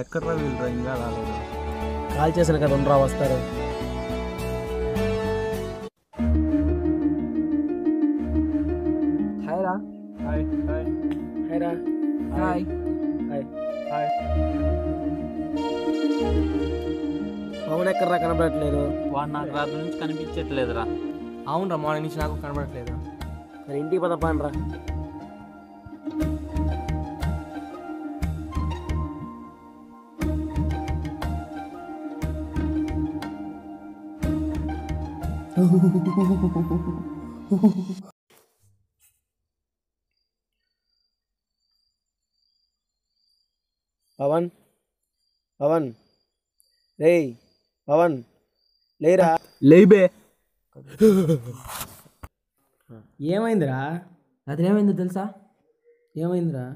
ఎక్కడ్రా వీళ్ళు ఇంకా రాలేదు. కాల్ చేసిన కదా ఉండరా వస్తారు. హాయ్ రా. హాయ్ హాయ్ హాయ్ రా. Hi hi. హాయ్. పవన్ ఎక్కడ్రా కనబడట్లేదు. వాడు నాకు రాత్రి నుంచి కనిపించట్లేదురా. అవునరా మార్నింగ్ నుంచి నాకు కనబడట్లేదు. మరి ఇంటికి పద పానరా. పవన్ పవన్ రేయ్ పవన్ లేరా. లేబే. ఏమైందిరా? రాత్రి ఏమైందో తెలుసా? ఏమైందిరా?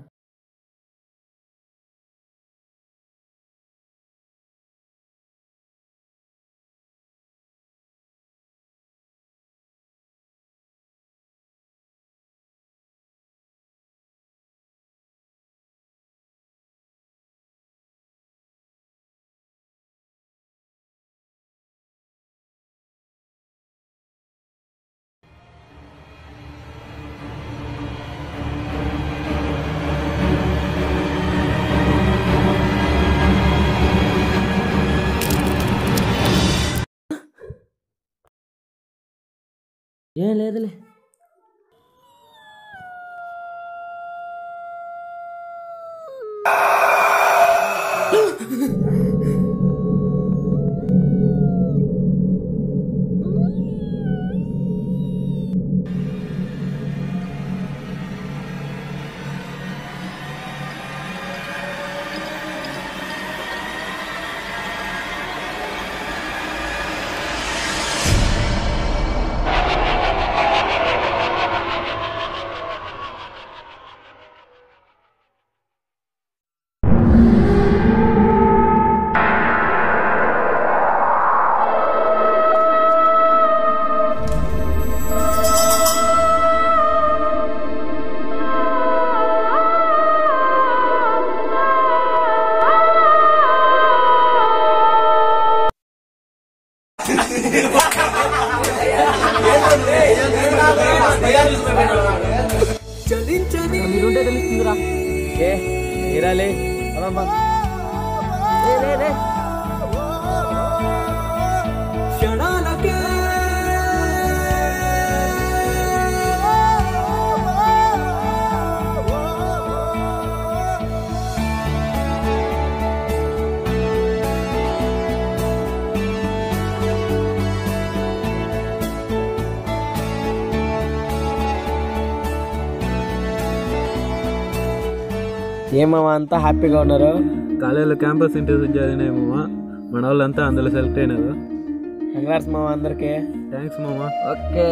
ఏం లేదులే. మీరుంటే తెలుస్తుందిరా. ఏరాలే ఏమమ్మా అంతా హ్యాపీగా ఉన్నారు? కాలేజీలో క్యాంపస్ ఇంటర్వ్యూ జాయిన్ మామ. మన వాళ్ళంతా అందులో సెలెక్ట్ అయినారు. కంగ్రాట్స్ మామ అందరికి. థ్యాంక్స్ మామ. ఓకే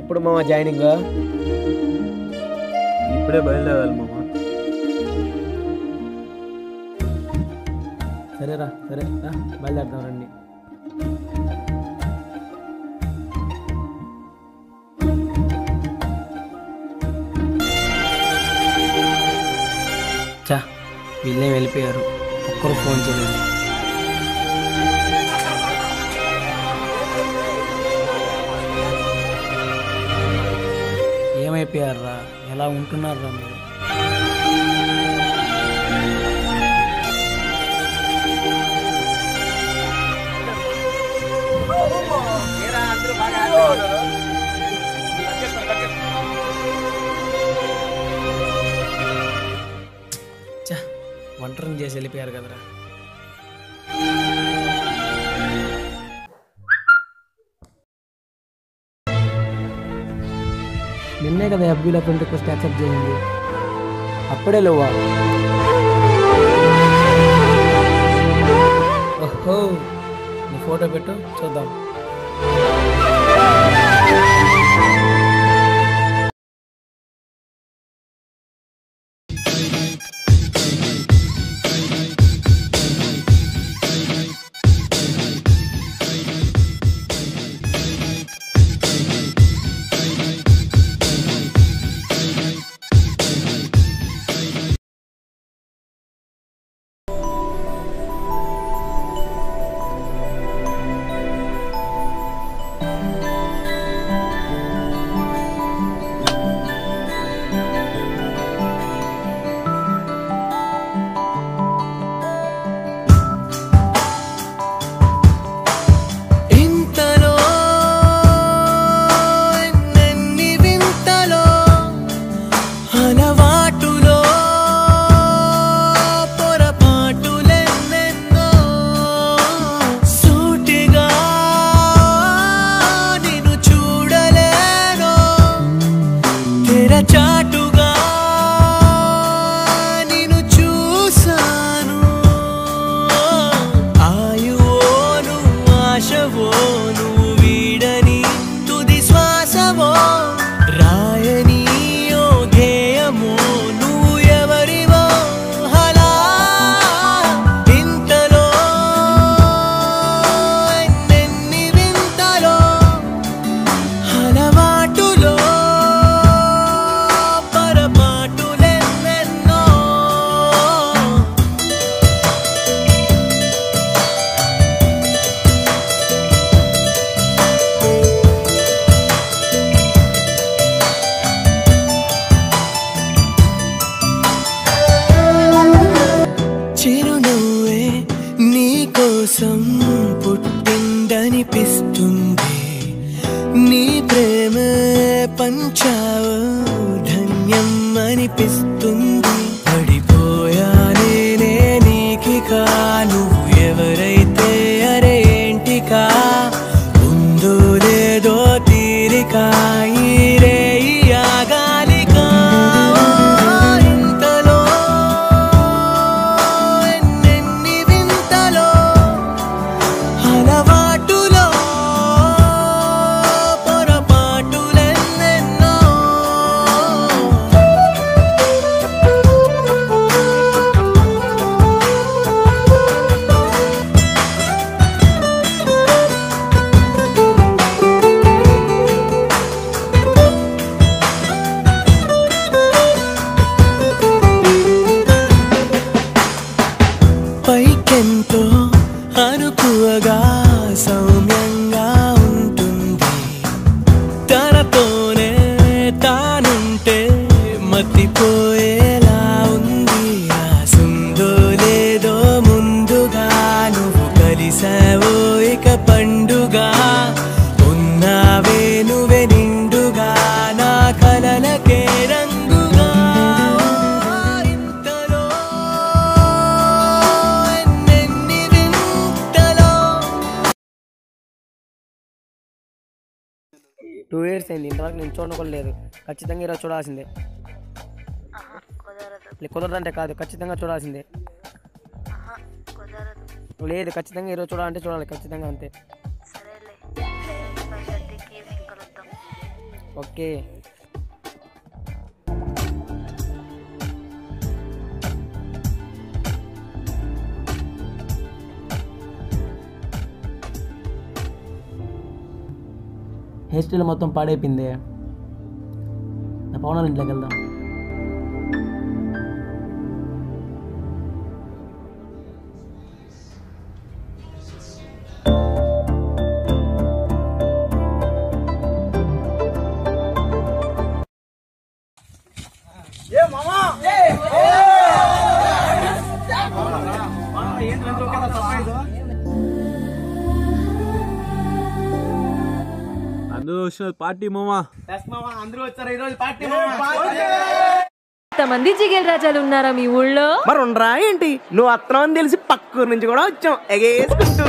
ఎప్పుడు మామ జాయినింగ్? ఇప్పుడే బయలుదేరాలి మామ. సరేరా సరే బయలుదేరుతాం రండి. చా వీళ్ళే వెళ్ళిపోయారు. ఒక్కరు ఫోన్ చేయలేదు. ఏమైపోయారా? ఎలా ఉంటున్నారా మీరు? ఒంటరిని చేసి వెళ్ళిపోయారు కదరా. నిన్నే కదా ఎఫ్బీలో ఫ్రెండ్ రిక్వెస్ట్ యాక్సెప్ట్ చేయండి. అప్పుడే లోవా? ఓహో నీ ఫోటో పెట్టు చూద్దాం. పంచావు ధన్యం అనిపిస్తుంది పడిపోయానే నీకికా నువ్వు ఎవరైతే అరే ఏంటికా ఉందో లేదో తీరిక ఈ రేయి ఆగాలికా ఇంతలో ఎన్నెన్ని వింతలో అలవాటులో పొరపాటులెన్నెన్నో పైకెంతో అనుకువగా సౌమ్యంగా ఉంటుంది తనతోనే తానుంటే మతిపోయేలా ఉంది ఆసుందో లేదో ముందుగా నువ్వు కలిసావో ఇక పండుగా ఉన్నావే నువ్వే నిండుగా నా కలలకే రంగుగా ఇంతలో ఎన్నెన్ని వింతలో 2 years అయింది ఇంతవరకు నేను చూడలేదు. ఖచ్చితంగా ఈరోజు చూడాల్సిందే. కుదరదంటే కాదు, ఖచ్చితంగా చూడాల్సిందే. లేదు, ఖచ్చితంగా ఈరోజు చూడాలంటే చూడాలి, ఖచ్చితంగా అంతే. ఓకే. హెయిర్ స్టైల్ మొత్తం పాడైపోయింది. నా పవనాల ఇంట్లోకి వెళ్దాం. అందరూ వచ్చిన పార్టీ మామా. అందరూ వచ్చారు ఈరోజు పార్టీ. ఎంతమంది జిగేల్ రాజాలు ఉన్నారా మీ ఊళ్ళో? మరి ఉండరా ఏంటి, నువ్వు అత్తనం అని తెలిసి పక్కూరు నుంచి కూడా వచ్చాం ఎగేసుకుంటూ.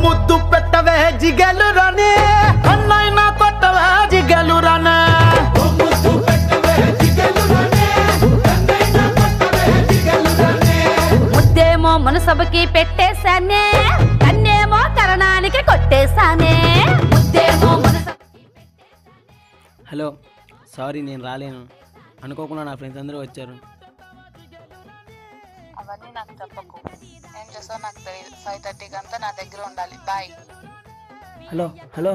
ముద్దు పెట్టవే జిగలు రానే అన్నైనా కొట్టవే జిగలు రానే. ముద్దేమో మనసభకి పెట్టేశానే, కన్నేమో కరణానికి కొట్టేశానే. ముద్దేమో హలో, సారీ నేను రాలేను. అనుకోకుండా నా ఫ్రెండ్స్ అందరూ వచ్చారు. అవన్నీ నాకు చెప్పకు, ఏం చేస్తావు నాకు తెలియదు. 5:30కి అంతా నా దగ్గర ఉండాలి. బాయ్. హలో హలో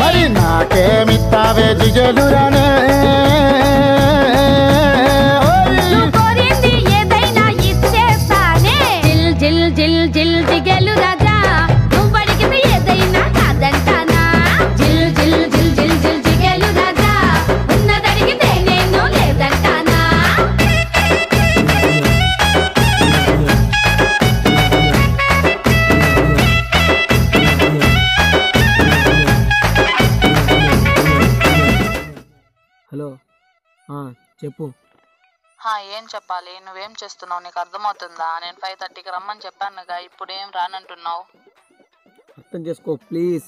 మరి నాకేమిస్తావే జిగలురానే? నువ్వు కోరింది ఏదైనా ఇచ్చేస్తానే. జిల్ జిల్ జిల్ జిల్ జిగేలు రాజా, నువ్వు అడిగింది ఏదైనా కాదంటానా. జిల్ జిల్ జిల్ జిల్ జిల్ జిగేలు రాజా, ఉన్నది అడిగితే నేను లేదంటానా. హలో చెప్పు. ఏం చెప్పాలి, నువ్వేం చేస్తున్నావు, నీకు అర్థమవుతుందా? నేను 5:30కి రమ్మని చెప్పానుగా, ఇప్పుడు ఏం రానంటున్నావు? అర్థం చేసుకో ప్లీజ్.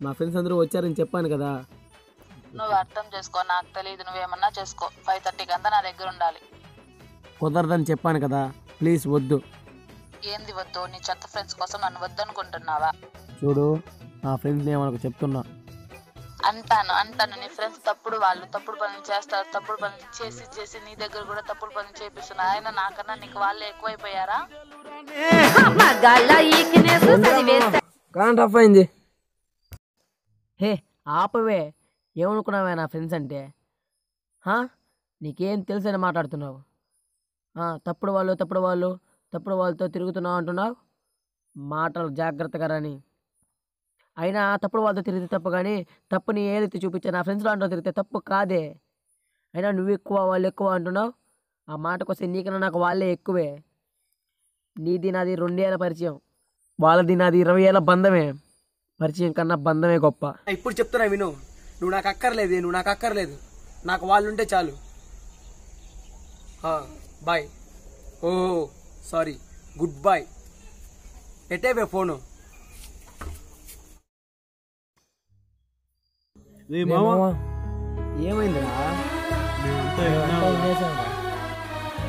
మా ఫ్రెండ్స్ అందరూ వచ్చారని చెప్పాను కదా. నువ్వు అర్థం చేసుకో, నాకు తెలియదు. నువ్వేమన్నా చేసుకో, 5:30కి అంతా నా దగ్గర ఉండాలి. కుదరదని చెప్పాను కదా, ప్లీజ్ వద్దు. ఏంది వద్దు? నీ చెత్త ఫ్రెండ్స్ కోసం నన్ను వద్దనుకుంటున్నావా? చూడు, నా ఫ్రెండ్స్ ఏమనకు చెప్తున్నా. అంటాను నీ ఫ్రెండ్స్ తప్పుడు వాళ్ళు, తప్పుడు పనులు చేస్తారు. తప్పుడు పనులు చేసి చేసి నీ దగ్గర కూడా తప్పుడు పనులు చేపిస్తున్నారు. ఆయన నాకన్నా నీకు వాళ్ళే ఎక్కువైపోయారా? కరెంట్ ఆఫ్ అయింది. హే ఆపవే, ఏమనుకున్నావే నా ఫ్రెండ్స్ అంటే? నీకేం తెలుసని మాట్లాడుతున్నావు? తప్పుడు వాళ్ళతో తిరుగుతున్నావు అంటున్నావు. మాటలు జాగ్రత్తగా రాని. అయినా తప్పుడు వాళ్ళతో తిరిగితే తప్పు, కానీ తప్పుని ఏదైతే చూపించా నా ఫ్రెండ్స్లో అంటూ తిరిగితే తప్పు కాదే. అయినా నువ్వు ఎక్కువ వాళ్ళు ఎక్కువ అంటున్నావు. ఆ మాటకొస్తే నీకన్నా నాకు వాళ్ళే ఎక్కువే. నీది నాది 2 ఏళ్ళ పరిచయం, వాళ్ళది నాది 20 ఏళ్ళ బంధమే. పరిచయం కన్నా బంధమే గొప్ప. ఇప్పుడు చెప్తున్నా విను, నువ్వు నాకు అక్కర్లేదు, నాకు వాళ్ళు ఉంటే చాలు. బాయ్. ఓ సారీ, గుడ్ బాయ్. ఎట్టేవే ఫోను? ఏమైందిరా?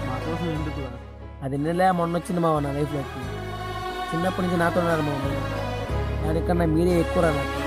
మా కోసం ఎందుకు? అది నెలే మొన్న వచ్చింది మావ నా లైఫ్లోకి. చిన్నప్పటి నుంచి నాతో ఉన్నారు మామ, దానికన్నా మీరే ఎక్కువ నాకు.